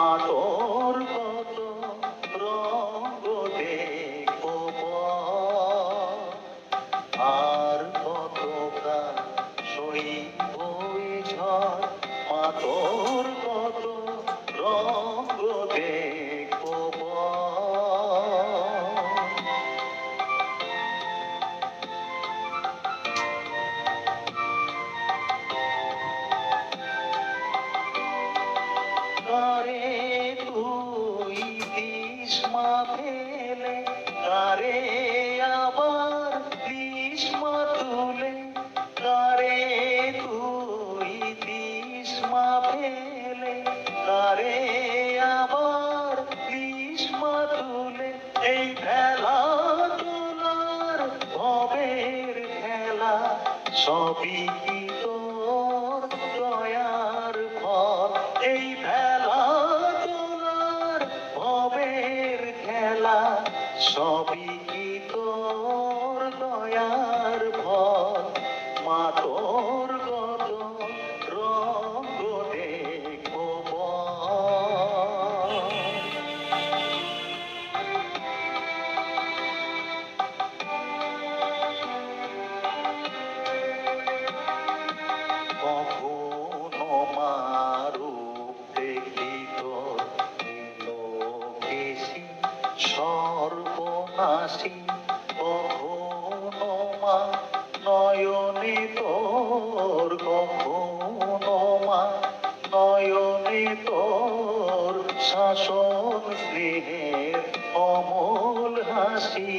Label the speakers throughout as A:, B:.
A: মা তোর কত রঙ দেখবো বল, আর কতটা সইব এ ঝড়। মা তোর কত রঙ দেখবো বল। কারে তুই দিস মা ফেলে, কারে আবার দিস মা তুলে। কারে তুই দিস মা ফেলে, কারে আবার দিস মা তুলে। এই খেলা তোলার ভবের খেলা, সবই কি তোর দয়ার ফল। এই খেলা তোলার ভবের খেলা, সবই কি তোর দয়ার ফল। মা তোর কত রঙ দেখবো বল। কখনো মারূপ দেখি তোর নীলকেশী সর্বনাশী। কখনো মা নয়নে তোর, কখনো মা নয়নে তোর শাসন স্নেহের অমল হাসি।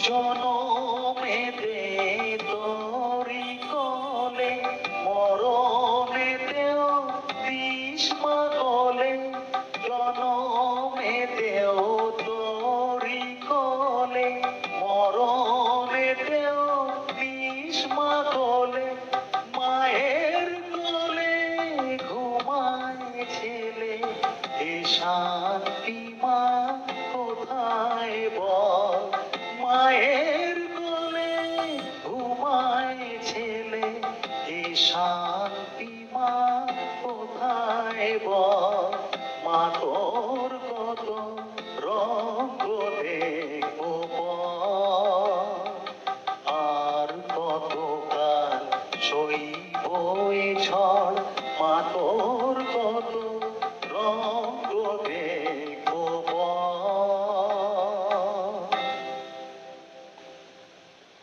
A: জনমেতে তোরি কোলে, মরণেতেও দিস মা কোলে। জনমেতেও তোরি কোলে, মরণেতেও দিস মা কোলে। মায়ের কোলে ঘুমায় ছেলে, এ শান্তি মা কোথায় বল। মায়ের কোলে ঘুমায় ছেলে, এ শান্তি মা কোথায় বল। মা তোর কত